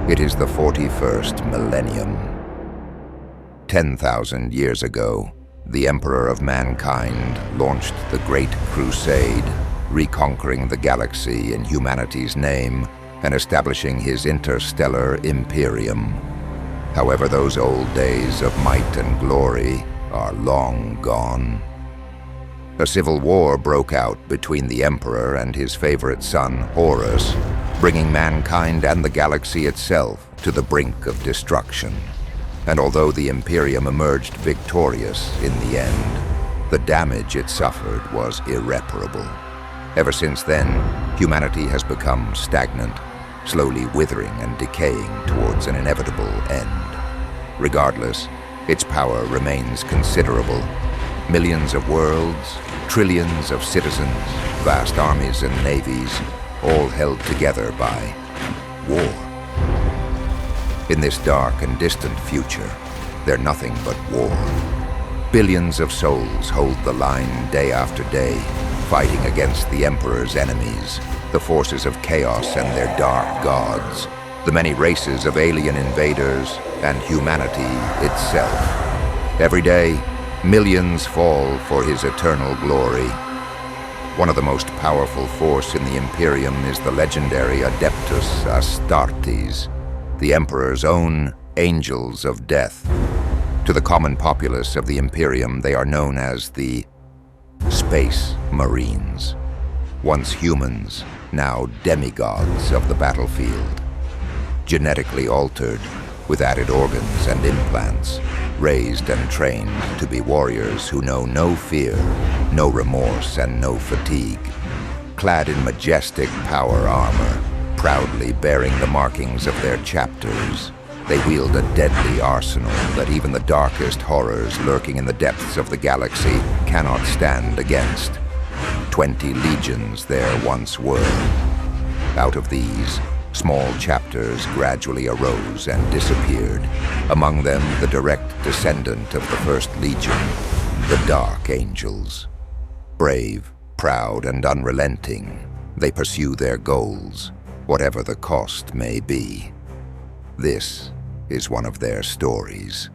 It is the 41st millennium. 10,000 years ago, the Emperor of Mankind launched the Great Crusade, reconquering the galaxy in humanity's name and establishing his interstellar Imperium. However, those old days of might and glory are long gone. A civil war broke out between the Emperor and his favorite son, Horus, bringing mankind and the galaxy itself to the brink of destruction. And although the Imperium emerged victorious in the end, the damage it suffered was irreparable. Ever since then, humanity has become stagnant, slowly withering and decaying towards an inevitable end. Regardless, its power remains considerable. Millions of worlds, trillions of citizens, vast armies and navies, all held together by war. In this dark and distant future, they're nothing but war. Billions of souls hold the line day after day, fighting against the Emperor's enemies, the forces of chaos and their dark gods, the many races of alien invaders, and humanity itself. Every day, millions fall for his eternal glory. One of the most powerful force in the Imperium is the legendary Adeptus Astartes, the Emperor's own Angels of Death. To the common populace of the Imperium, they are known as the Space Marines. Once humans, now demigods of the battlefield. Genetically altered, with added organs and implants, raised and trained to be warriors who know no fear, no remorse, and no fatigue. Clad in majestic power armor, proudly bearing the markings of their chapters, they wield a deadly arsenal that even the darkest horrors lurking in the depths of the galaxy cannot stand against. 20 legions there once were. Out of these, small chapters gradually arose and disappeared. Among them, the direct descendant of the First Legion, the Dark Angels. Brave, proud, and unrelenting, they pursue their goals, whatever the cost may be. This is one of their stories.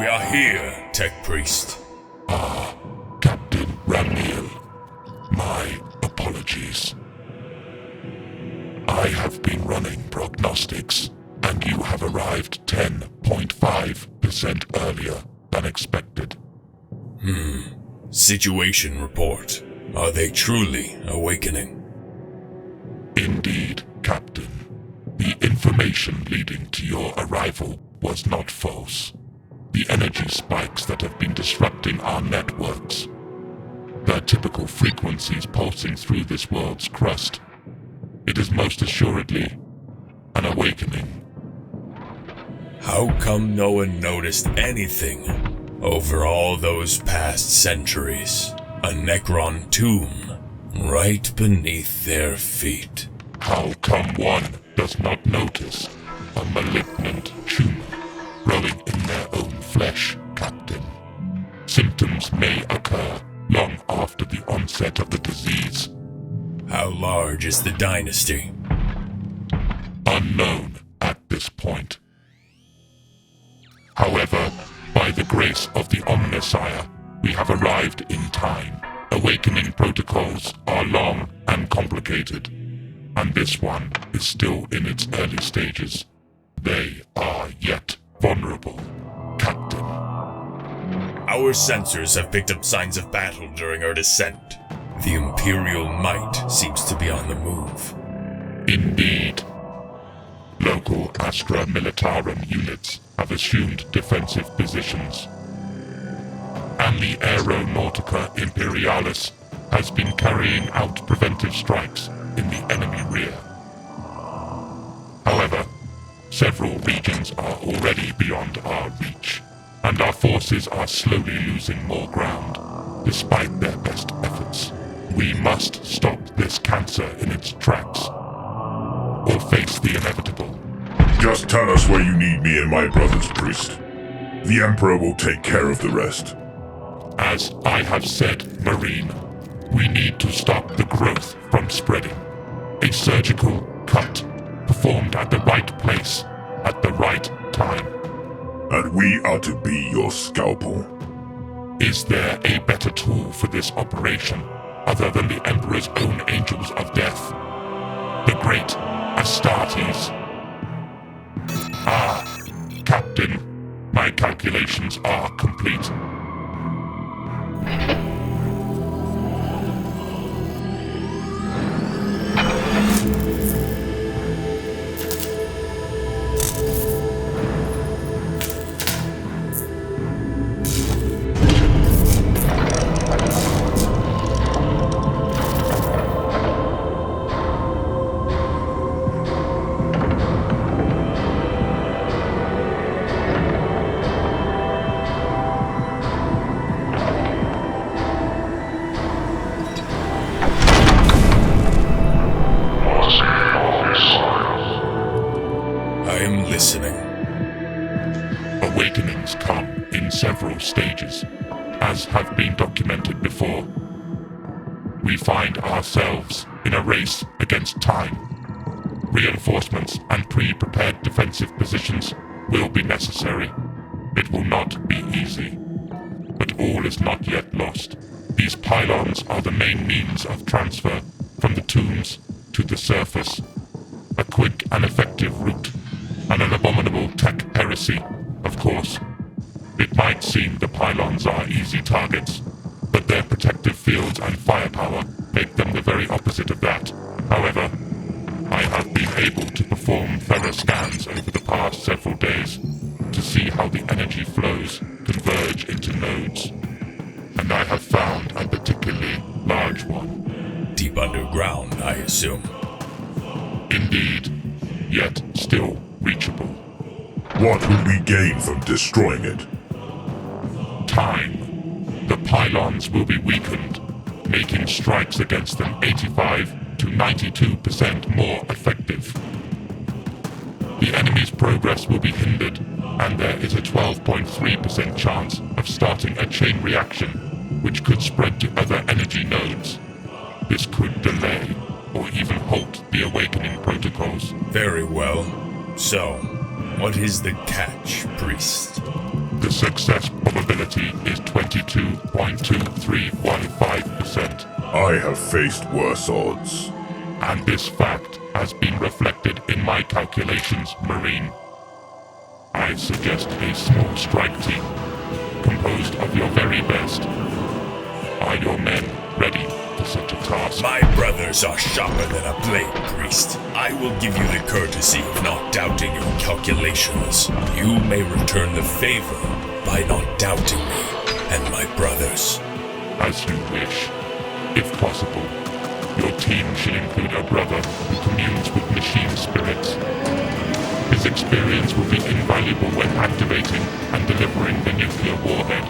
We are here, Tech Priest. Captain Ramiel. My apologies. I have been running prognostics and you have arrived 10.5% earlier than expected. Situation report. Are they truly awakening? Indeed, Captain. The information leading to your arrival was not false. The energy spikes that have been disrupting our networks, their typical frequencies pulsing through this world's crust. It is most assuredly an awakening. How come no one noticed anything over all those past centuries? A Necron tomb right beneath their feet. How come one does not notice a malignant tumor growing in their own flesh, Captain? Symptoms may occur long after the onset of the disease. How large is the dynasty? Unknown at this point. However, by the grace of the Omnissiah, we have arrived in time. Awakening protocols are long and complicated, and this one is still in its early stages. They are yet vulnerable, Captain. Our sensors have picked up signs of battle during our descent. The Imperial might seems to be on the move. Indeed. Local Astra Militarum units have assumed defensive positions, and the Aeronautica Imperialis has been carrying out preventive strikes in the enemy rear. However, several regions are already beyond our reach, and our forces are slowly losing more ground, despite their best efforts. We must stop this cancer in its tracks, or face the inevitable. Just tell us where you need me and my brothers, priest. The Emperor will take care of the rest. As I have said, Marine, we need to stop the growth from spreading. A surgical cut performed at the right place at the right time. And we are to be your scalpel. Is there a better tool for this operation other than the Emperor's own angels of death? The great Astartes. Ah, Captain, my calculations are complete. Awakenings come in several stages, as have been documented before. We find ourselves in a race against time. Reinforcements and pre-prepared defensive positions will be necessary. It will not be easy, but all is not yet lost. These pylons are the main means of transfer from the tombs to the surface. A quick and effective route, and an abominable tech heresy, of course. It might seem the pylons are easy targets, but their protective fields and firepower make them the very opposite of that. However, I have been able to perform thorough scans over the past several days to see how the energy flows converge into nodes, and I have found a particularly large one. Deep underground, I assume. Indeed, yet still reachable. What will we gain from destroying it? Time. The pylons will be weakened, making strikes against them 85 to 92% more effective. The enemy's progress will be hindered, and there is a 12.3% chance of starting a chain reaction, which could spread to other energy nodes. This could delay, or even halt the awakening protocols. Very well. So, what is the catch, priest? The success probability is 22.2315%. I have faced worse odds. And this fact has been reflected in my calculations, Marine. I suggest a small strike team, composed of your very best. Are your men ready for such a task? My brothers are sharper than a blade, priest. I will give you the courtesy of not doubting your calculations. You may return the favor by not doubting me and my brothers. As you wish. If possible, your team should include a brother who communes with machine spirits. His experience will be invaluable when activating and delivering the nuclear warhead.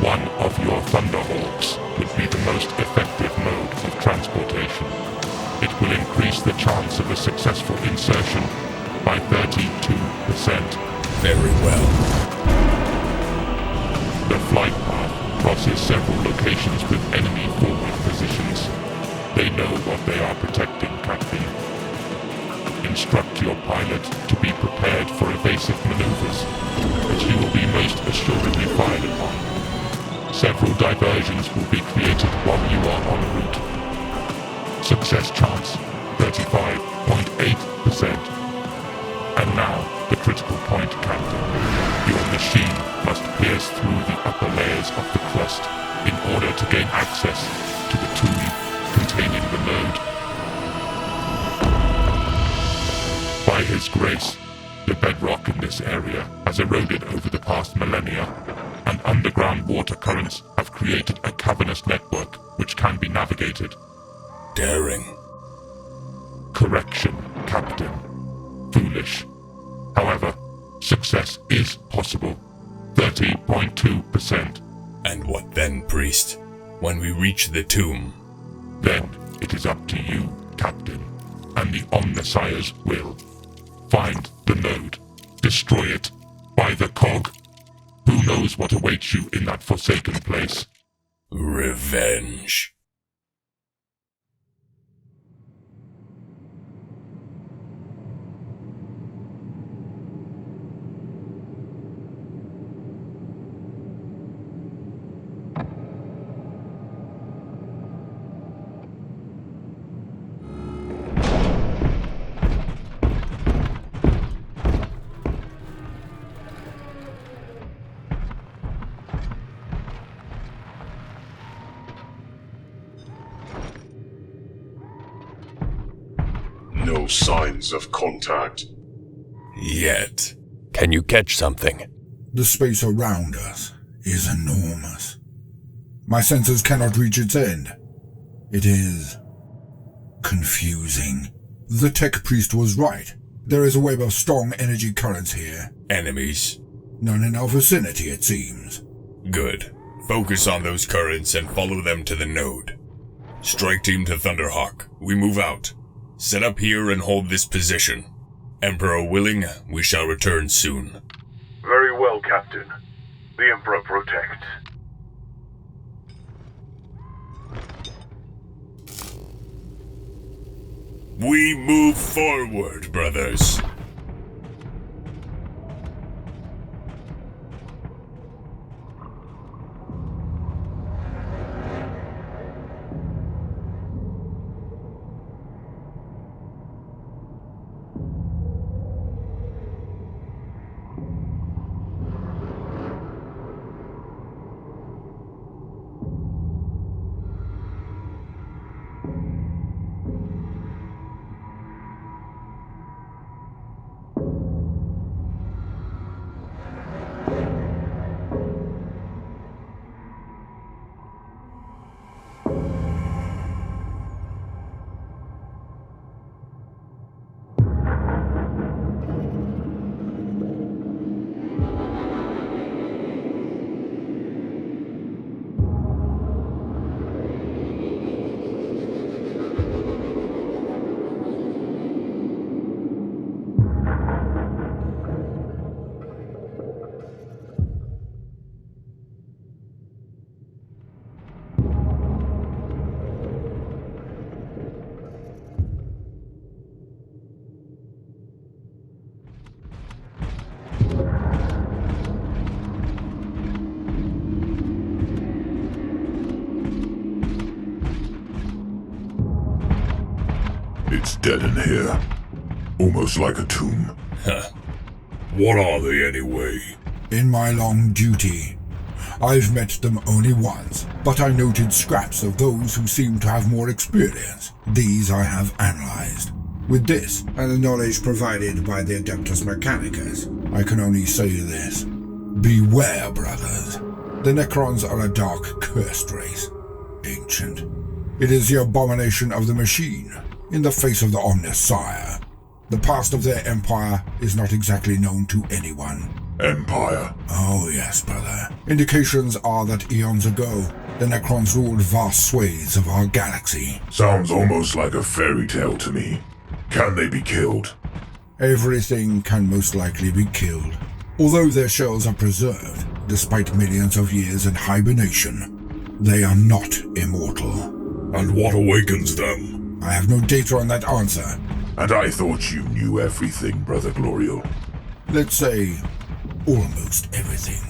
One of your Thunderhawks would be the most effective mode of transportation. It will increase the chance of a successful insertion by 32%. Very well. The flight path crosses several locations with enemy forward positions. They know what they are protecting, Captain. Instruct your pilot to be prepared for evasive maneuvers, which he will be most assuredly fired upon. Several diversions will be created while you are en route. Success chance, 35.8%. And now, the critical point, Captain. Your machine must pierce through the upper layers of the crust in order to gain access to the tomb containing the node. By his grace, the bedrock in this area has eroded over the past millennia, and underground water currents have created a cavernous network which can be navigated. Daring. Correction, Captain. Foolish. However, success is possible. 30.2%. And what then, priest? When we reach the tomb? Then it is up to you, Captain, and the Omnisires will. Find the node. Destroy it. By the cog. Who knows what awaits you in that forsaken place? Revenge. No signs of contact. Yet. Can you catch something? The space around us is enormous. My sensors cannot reach its end. It is confusing. The tech priest was right. There is a web of strong energy currents here. Enemies? None in our vicinity, it seems. Good. Focus on those currents and follow them to the node. Strike team to Thunderhawk. We move out. Set up here and hold this position. Emperor willing, we shall return soon. Very well, Captain. The Emperor protects. We move forward, brothers. dead in here. Almost like a tomb. Huh. What are they anyway? In my long duty, I've met them only once, but I noted scraps of those who seem to have more experience. These I have analyzed. With this, and the knowledge provided by the Adeptus Mechanicus, I can only say this. Beware, brothers. The Necrons are a dark, cursed race. Ancient. It is the abomination of the machine, in the face of the Omnissiah. The past of their empire is not exactly known to anyone. Empire? Oh yes, brother. Indications are that eons ago, the Necrons ruled vast swathes of our galaxy. Sounds almost like a fairy tale to me. Can they be killed? Everything can most likely be killed. Although their shells are preserved, despite millions of years in hibernation, they are not immortal. And what awakens them? I have no data on that answer. And I thought you knew everything, Brother Glorial. Let's say, almost everything.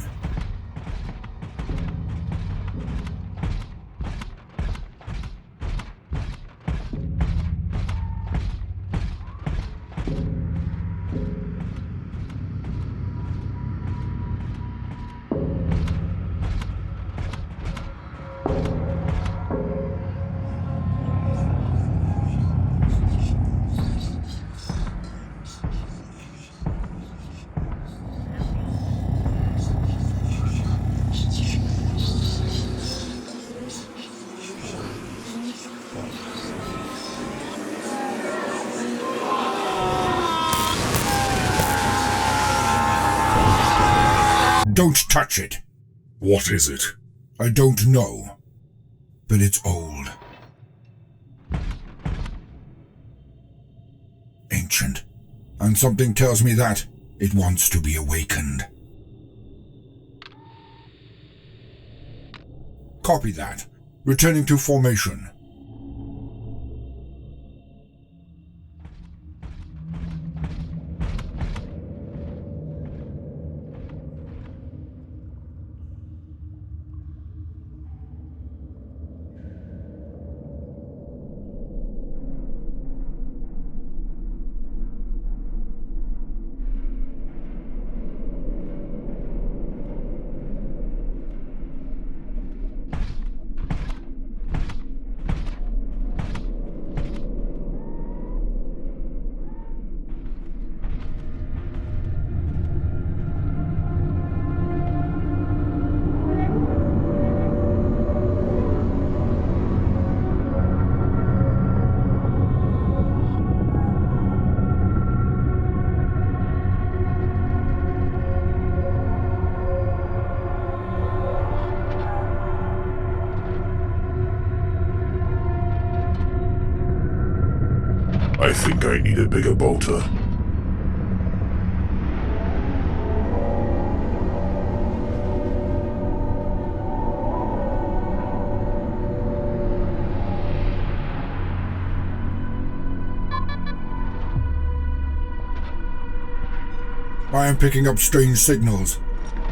Don't touch it. What is it? I don't know, but it's old. Ancient. And something tells me that it wants to be awakened. Copy that. Returning to formation. I think I need a bigger bolter. I am picking up strange signals.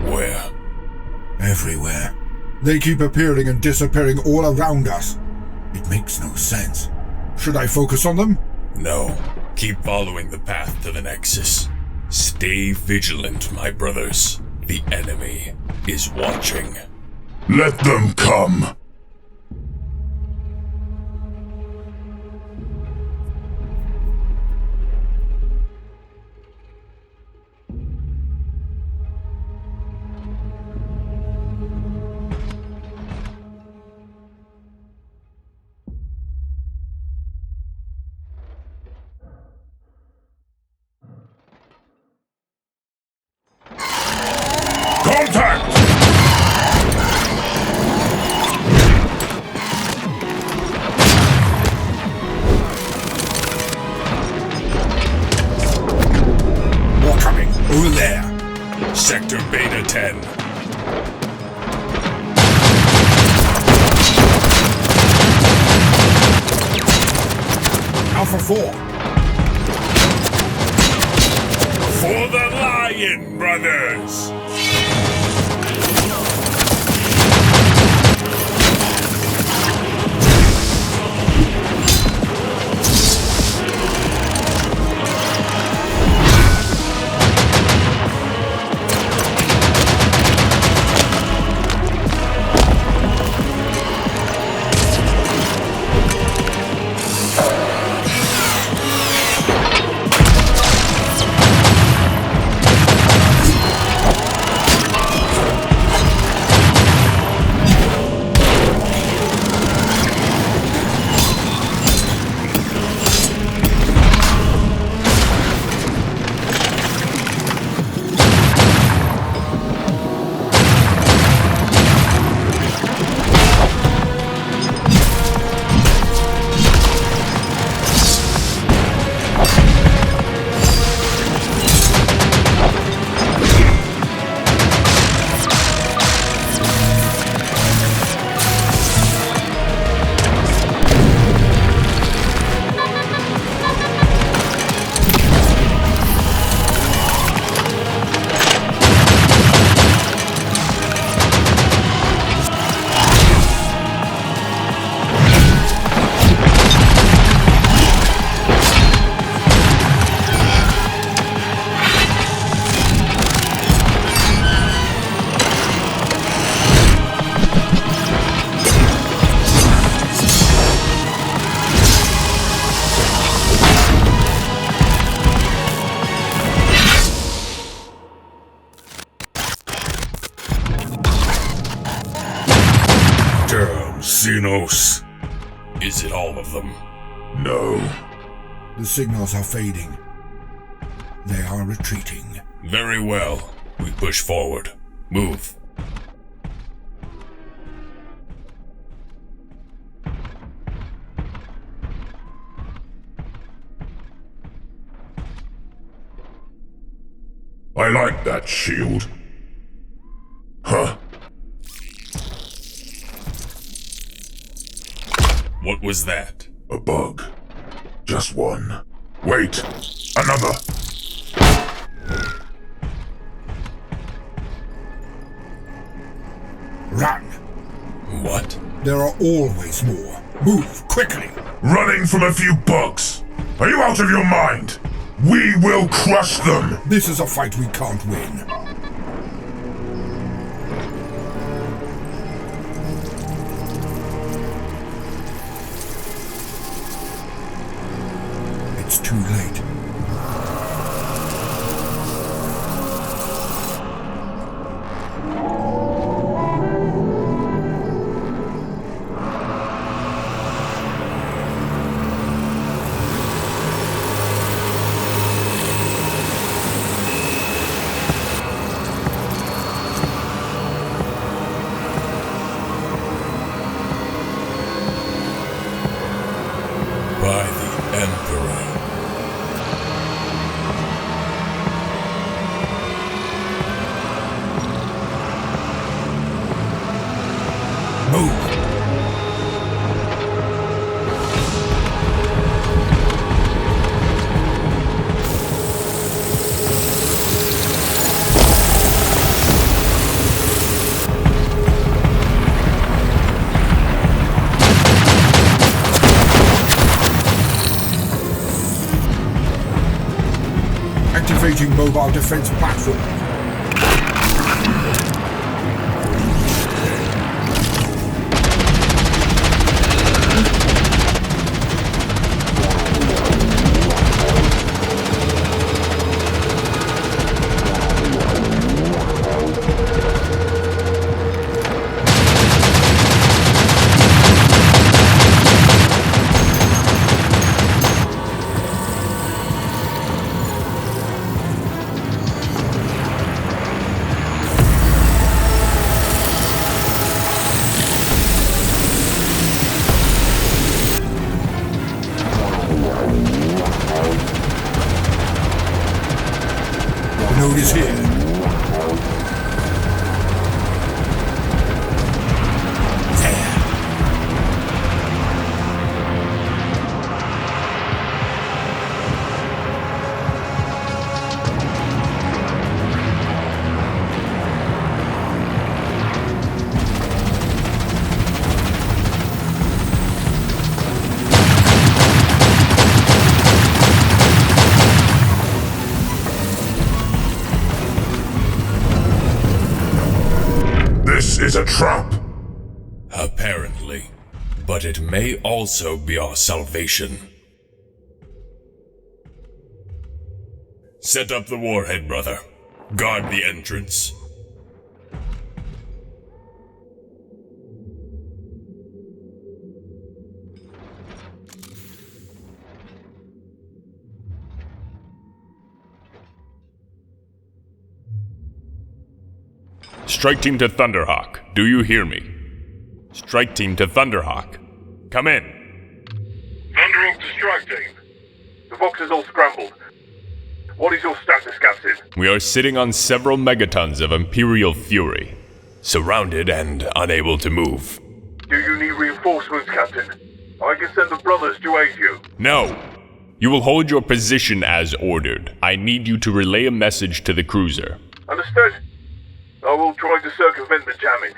Where? Everywhere. They keep appearing and disappearing all around us. It makes no sense. Should I focus on them? No. Keep following the path to the Nexus. Stay vigilant, my brothers. The enemy is watching. Let them come! Contact! More coming. Over there. Sector Beta 10. Alpha 4. For the Lion, brothers! Xenos. Is it all of them? No. The signals are fading. They are retreating. Very well. We push forward. Move. I like that shield. Huh. What was that? A bug. Just one. Wait! Another! Run! What? There are always more. Move, quickly! Running from a few bugs! Are you out of your mind? We will crush them! This is a fight we can't win. It's too late. By the Emperor. Move! Activating mobile defense platform. The node is here. This is a trap! Apparently. But it may also be our salvation. Set up the warhead, brother. Guard the entrance. Strike team to Thunderhawk. Do you hear me? Strike team to Thunderhawk. Come in. Thunderhawk to strike team. The box is all scrambled. What is your status, Captain? We are sitting on several megatons of Imperial fury, surrounded and unable to move. Do you need reinforcements, Captain? I can send the brothers to aid you. No! You will hold your position as ordered. I need you to relay a message to the cruiser. Understood? I will try to circumvent the jamming.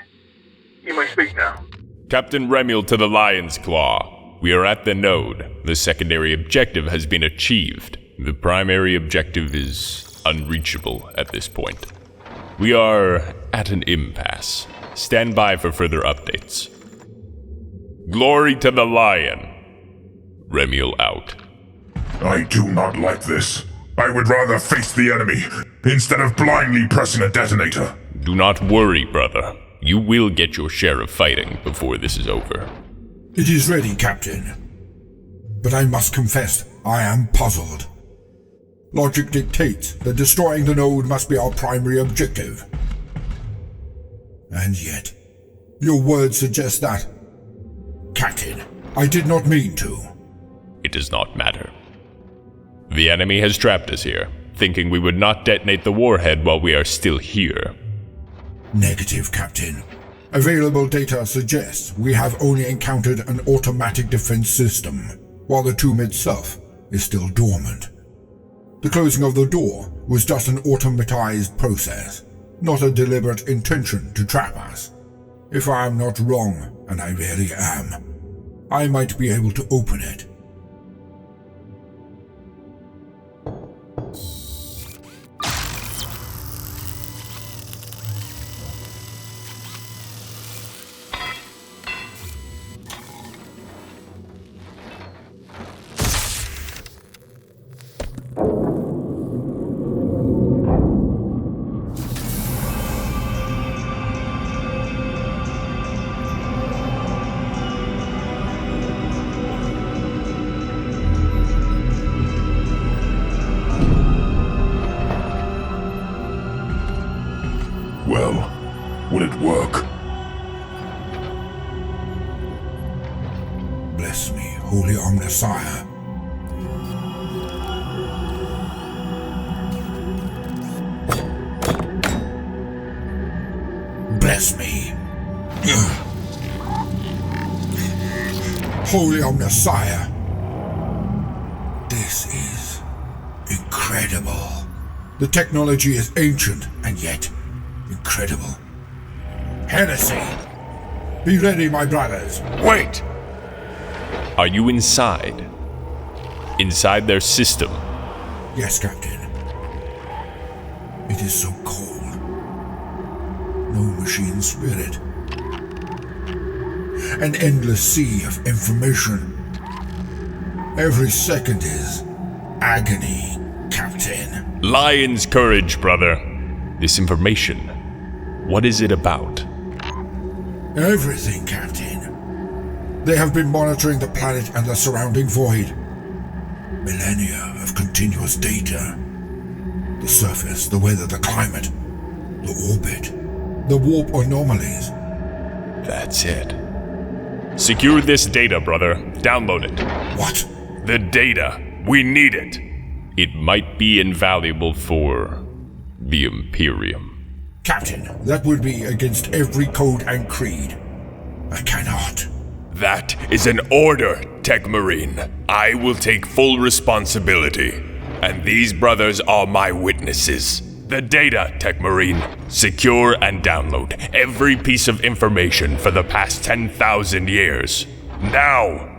You may speak now. Captain Remiel to the Lion's Claw. We are at the node. The secondary objective has been achieved. The primary objective is unreachable at this point. We are at an impasse. Stand by for further updates. Glory to the Lion. Remiel out. I do not like this. I would rather face the enemy, instead of blindly pressing a detonator. Do not worry, brother. You will get your share of fighting before this is over. It is ready, Captain. But I must confess, I am puzzled. Logic dictates that destroying the node must be our primary objective. And yet, your words suggest that... Captain, I did not mean to. It does not matter. The enemy has trapped us here, thinking we would not detonate the warhead while we are still here. Negative, Captain. Available data suggests we have only encountered an automatic defense system, while the tomb itself is still dormant. The closing of the door was just an automatized process, not a deliberate intention to trap us. If I am not wrong, and I really am, I might be able to open it. Well, will it work? Bless me, Holy Omnisire. Bless me. Holy Omnisire. This is incredible. The technology is ancient and yet incredible. Heresy! Be ready, my brothers. Wait! Are you inside? Inside their system? Yes, Captain. It is so cold. No machine spirit. An endless sea of information. Every second is agony, Captain. Lion's courage, brother. This information, what is it about? Everything, Captain. They have been monitoring the planet and the surrounding void. Millennia of continuous data. The surface, the weather, the climate, the orbit, the warp anomalies. That's it. Secure this data, brother. Download it. What? The data. We need it. It might be invaluable for the Imperium. Captain, that would be against every code and creed. I cannot. That is an order, Tech Marine. I will take full responsibility. And these brothers are my witnesses. The data, Tech Marine. Secure and download every piece of information for the past 10,000 years. Now!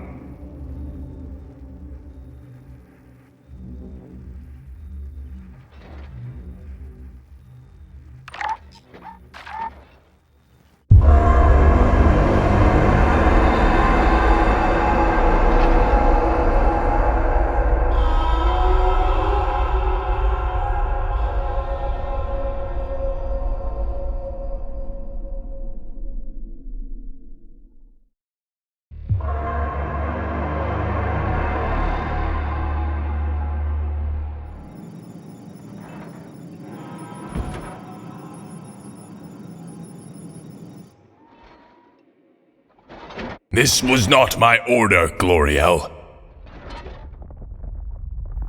This was not my order, Gloriel.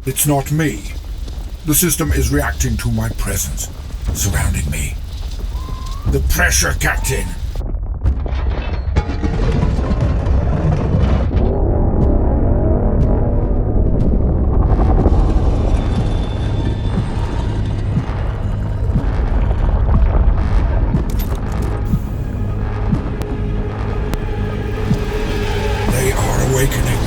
It's not me. The system is reacting to my presence, surrounding me. The pressure, Captain! They are awakening.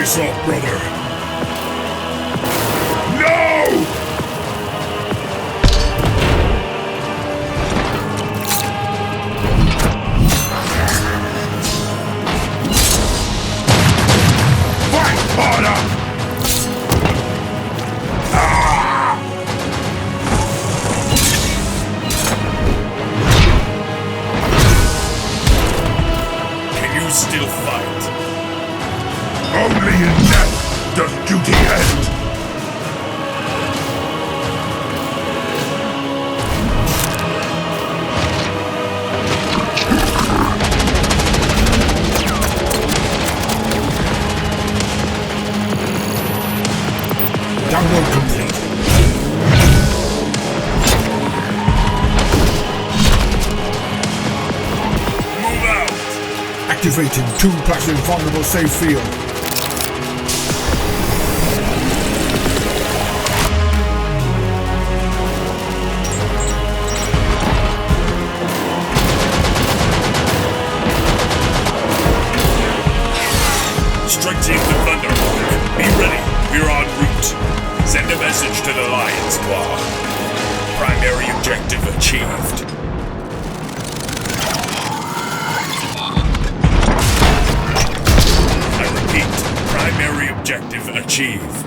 Face off, brother! No! Fight harder! Still fight. Only in death does duty end. Download complete. Activating 2 passive vulnerable safe field. Strike Team to Thunderhawk. Be ready. We're en route. Send a message to the Lions Claw. Primary objective achieved. Primary objective achieved.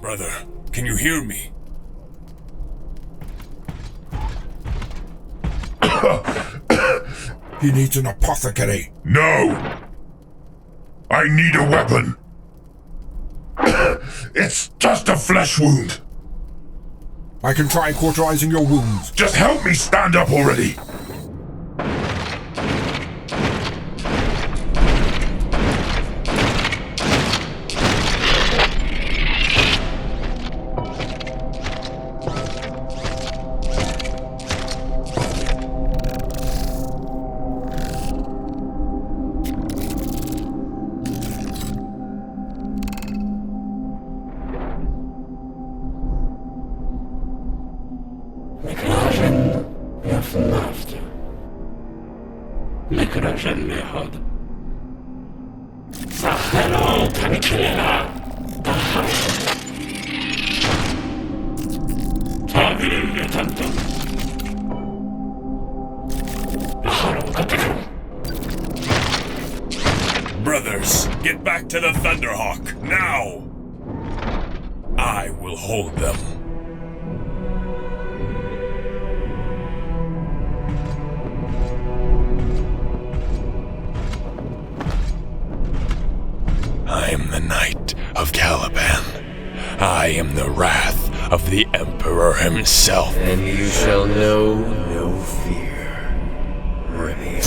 Brother, can you hear me? He needs an apothecary. No! I need a weapon! It's just a flesh wound. I can try cauterizing your wounds. Just help me stand up already. Brothers, get back to the Thunderhawk, now! I will hold them. I am the Knight of Caliban. I am the wrath of the Emperor himself. And you shall know no fear, Remiel.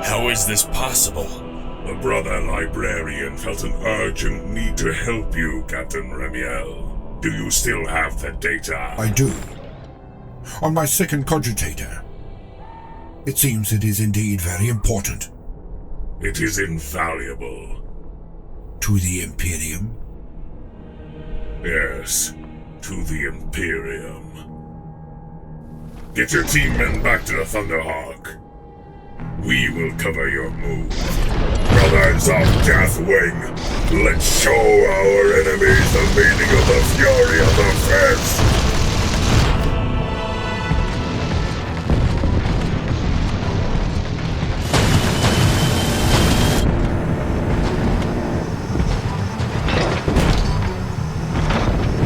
How is this possible? The brother librarian felt an urgent need to help you, Captain Remiel. Do you still have the data? I do. On my second cogitator. It seems it is indeed very important. It is invaluable. To the Imperium? Yes, to the Imperium. Get your team men back to the Thunderhawk. We will cover your move. Brothers of Deathwing, let's show our enemies the meaning of the fury of the Fist!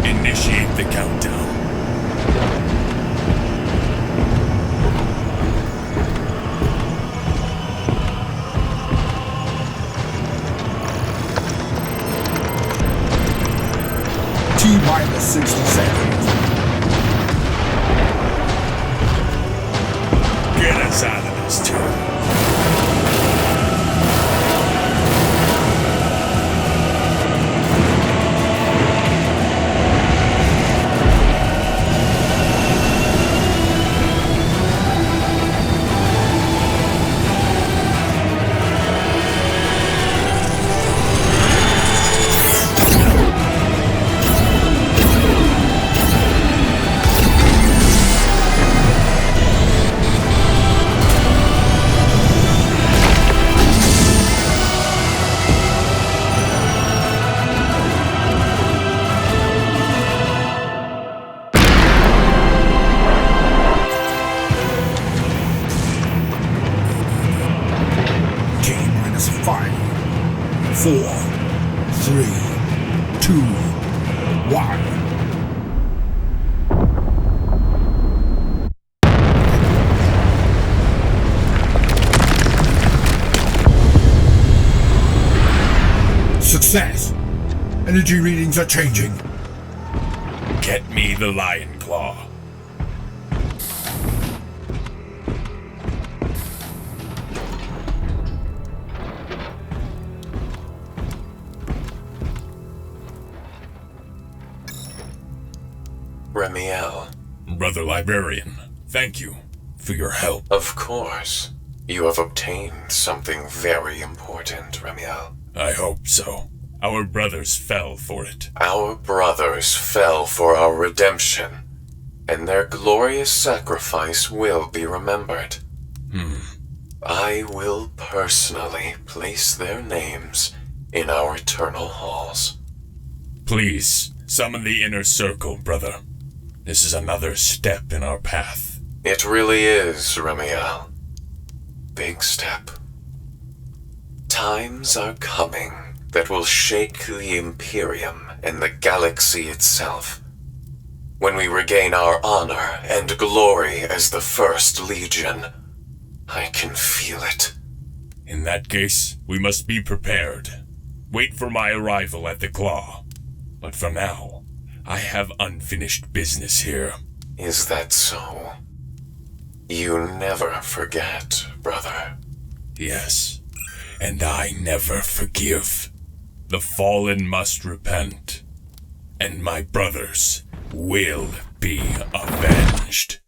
Initiate the countdown. T-minus 60 seconds. Get us out of this tomb. T-minus 5, 4, 3, 2, 1. Success! Energy readings are changing. Get me the Lion Claw. Remiel. Brother Librarian, thank you for your help. Of course. You have obtained something very important, Remiel. I hope so. Our brothers fell for it. Our brothers fell for our redemption, and their glorious sacrifice will be remembered. I will personally place their names in our eternal halls. Please, summon the inner circle, brother. This is another step in our path. It really is, Remiel. Big step. Times are coming that will shake the Imperium and the galaxy itself. When we regain our honor and glory as the First Legion, I can feel it. In that case, we must be prepared. Wait for my arrival at the Claw. But for now, I have unfinished business here. Is that so? You never forget, brother. Yes, and I never forgive. The fallen must repent, and my brothers will be avenged.